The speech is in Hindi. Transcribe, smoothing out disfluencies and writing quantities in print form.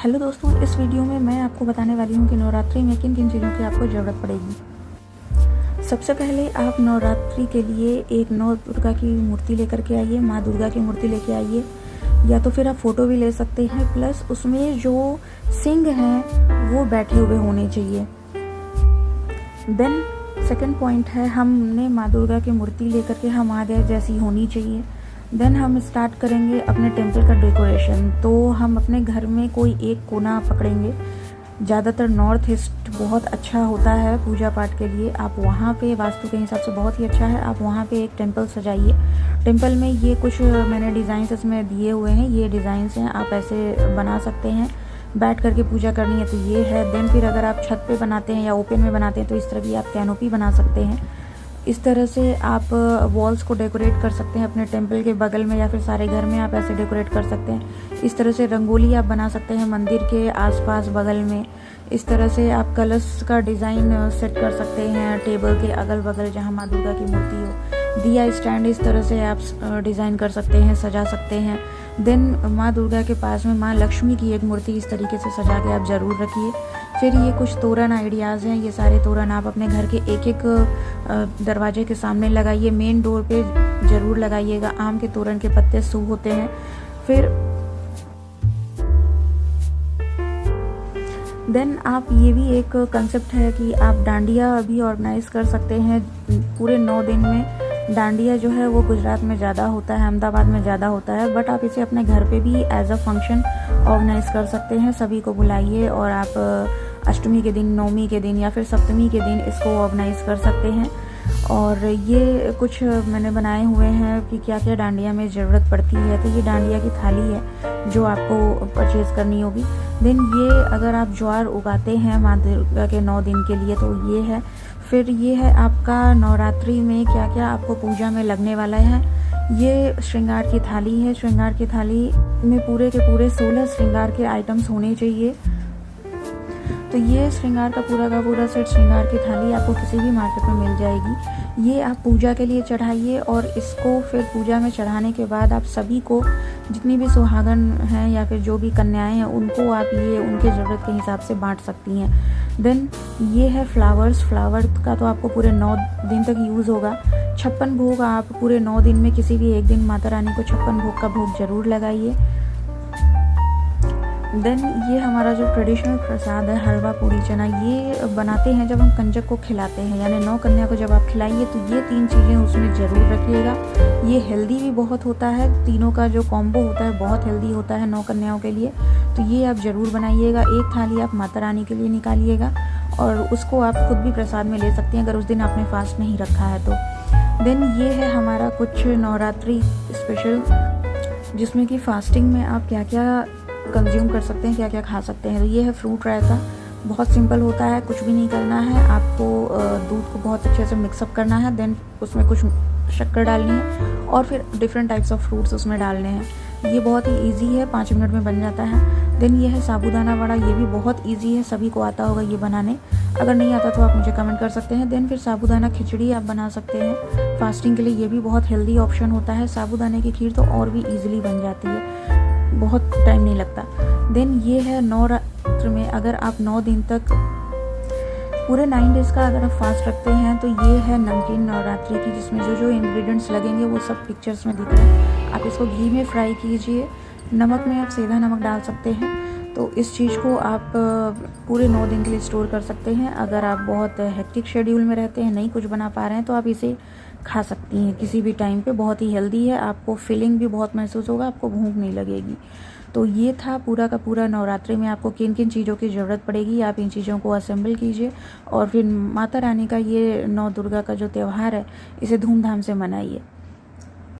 हेलो दोस्तों, इस वीडियो में मैं आपको बताने वाली हूँ कि नवरात्रि में किन किन चीज़ों की आपको ज़रूरत पड़ेगी। सबसे पहले आप नवरात्रि के लिए एक नौ दुर्गा की मूर्ति लेकर के आइए, माँ दुर्गा की मूर्ति लेके आइए, या तो फिर आप फ़ोटो भी ले सकते हैं। प्लस उसमें जो सिंह हैं वो बैठे हुए होने चाहिए। देन सेकंड पॉइंट है, हमने माँ दुर्गा की मूर्ति लेकर के हम आ गए जैसी होनी चाहिए। देन हम स्टार्ट करेंगे अपने टेम्पल का डेकोरेशन। तो हम अपने घर में कोई एक कोना पकड़ेंगे। ज़्यादातर नॉर्थ ईस्ट बहुत अच्छा होता है पूजा पाठ के लिए। आप वहाँ पे वास्तु के हिसाब से बहुत ही अच्छा है, आप वहाँ पे एक टेम्पल सजाइए। टेम्पल में ये कुछ मैंने डिज़ाइंस इसमें दिए हुए हैं, ये डिज़ाइंस हैं, आप ऐसे बना सकते हैं। बैठ करके पूजा करनी है तो ये है। देन फिर अगर आप छत पे बनाते हैं या ओपन में बनाते हैं तो इस तरह की आप कैनोपी बना सकते हैं। इस तरह से आप वॉल्स को डेकोरेट कर सकते हैं अपने टेम्पल के बगल में, या फिर सारे घर में आप ऐसे डेकोरेट कर सकते हैं। इस तरह से रंगोली आप बना सकते हैं मंदिर के आसपास बगल में। इस तरह से आप कलश का डिज़ाइन सेट कर सकते हैं टेबल के अगल बगल जहाँ माँ दुर्गा की मूर्ति हो। दिया स्टैंड इस तरह से आप डिज़ाइन कर सकते हैं, सजा सकते हैं। देन माँ दुर्गा के पास में माँ लक्ष्मी की एक मूर्ति इस तरीके से सजा के आप ज़रूर रखिए। फिर ये कुछ तोरण आइडियाज़ हैं, ये सारे तोरण आप अपने घर के एक एक दरवाजे के सामने लगाइए। मेन डोर पे ज़रूर लगाइएगा। आम के तोरण के पत्ते शुभ होते हैं। फिर देन आप ये भी एक कंसेप्ट है कि आप डांडिया भी ऑर्गेनाइज कर सकते हैं पूरे 9 दिन में। डांडिया जो है वो गुजरात में ज़्यादा होता है, अहमदाबाद में ज़्यादा होता है, बट आप इसे अपने घर पे भी एज अ फंक्शन ऑर्गेनाइज कर सकते हैं। सभी को बुलाइए और आप अष्टमी के दिन, नवमी के दिन या फिर सप्तमी के दिन इसको ऑर्गेनाइज कर सकते हैं। और ये कुछ मैंने बनाए हुए हैं कि क्या क्या डांडिया में ज़रूरत पड़ती है। तो ये डांडिया की थाली है जो आपको परचेज़ करनी होगी। देन ये अगर आप ज्वार उगाते हैं माँ दुर्गा के 9 दिन के लिए तो ये है। फिर ये है आपका नवरात्रि में क्या क्या आपको पूजा में लगने वाला है। ये श्रृंगार की थाली है। श्रृंगार की थाली में पूरे के पूरे 16 श्रृंगार के आइटम्स होने चाहिए। तो ये श्रृंगार का पूरा सेट श्रृंगार की थाली आपको किसी भी मार्केट में मिल जाएगी। ये आप पूजा के लिए चढ़ाइए और इसको फिर पूजा में चढ़ाने के बाद आप सभी को, जितनी भी सुहागन हैं या फिर जो भी कन्याएं हैं, उनको आप ये उनके ज़रूरत के हिसाब से बांट सकती हैं। देन ये है फ्लावर्स। फ्लावर का तो आपको पूरे 9 दिन तक यूज़ होगा। 56 भोग आप पूरे 9 दिन में किसी भी एक दिन माता रानी को 56 भोग का भोग ज़रूर लगाइए। देन ये हमारा जो ट्रेडिशनल प्रसाद है, हलवा पूड़ी चना, ये बनाते हैं जब हम कंजक को खिलाते हैं, यानी 9 कन्या को जब आप खिलाइए तो ये 3 चीज़ें उसमें ज़रूर रखिएगा। ये हेल्दी भी बहुत होता है, तीनों का जो कॉम्बो होता है बहुत हेल्दी होता है 9 कन्याओं के लिए। तो ये आप ज़रूर बनाइएगा। एक थाली आप माता रानी के लिए निकालिएगा और उसको आप खुद भी प्रसाद में ले सकते हैं अगर उस दिन आपने फास्ट नहीं रखा है तो। देन ये है हमारा कुछ नवरात्रि स्पेशल, जिसमें कि फास्टिंग में आप क्या क्या कंज्यूम कर सकते हैं, क्या क्या खा सकते हैं। तो ये है फ्रूट रायता। बहुत सिंपल होता है, कुछ भी नहीं करना है आपको। दूध को बहुत अच्छे से मिक्सअप करना है। देन उसमें कुछ शक्कर डालनी है और फिर डिफरेंट टाइप्स ऑफ फ्रूट्स उसमें डालने हैं। ये बहुत ही इजी है, 5 मिनट में बन जाता है। देन ये है साबूदाना वड़ा। ये भी बहुत इजी है, सभी को आता होगा ये बनाने। अगर नहीं आता तो आप मुझे कमेंट कर सकते हैं। देन फिर साबूदाना खिचड़ी आप बना सकते हैं फास्टिंग के लिए। ये भी बहुत हेल्दी ऑप्शन होता है। साबूदाने की खीर तो और भी ईजिली बन जाती है, बहुत टाइम नहीं लगता। देन ये है नवरात्र में अगर आप 9 दिन तक पूरे 9 डेज़ का अगर आप फास्ट रखते हैं तो ये है नमकीन नवरात्रि की, जिसमें जो जो इंग्रेडिएंट्स लगेंगे वो सब पिक्चर्स में दिख रहे हैं। आप इसको घी में फ्राई कीजिए। नमक में आप सीधा नमक डाल सकते हैं। तो इस चीज़ को आप पूरे 9 दिन के लिए स्टोर कर सकते हैं। अगर आप बहुत हेक्टिक शेड्यूल में रहते हैं, नहीं कुछ बना पा रहे हैं, तो आप इसे खा सकती हैं किसी भी टाइम पे। बहुत ही हेल्दी है, आपको फीलिंग भी बहुत महसूस होगा, आपको भूख नहीं लगेगी। तो ये था पूरा का पूरा नवरात्रि में आपको किन किन चीज़ों की ज़रूरत पड़ेगी। आप इन चीज़ों को असेंबल कीजिए और फिर माता रानी का ये 9 दुर्गा का जो त्यौहार है इसे धूमधाम से मनाइए।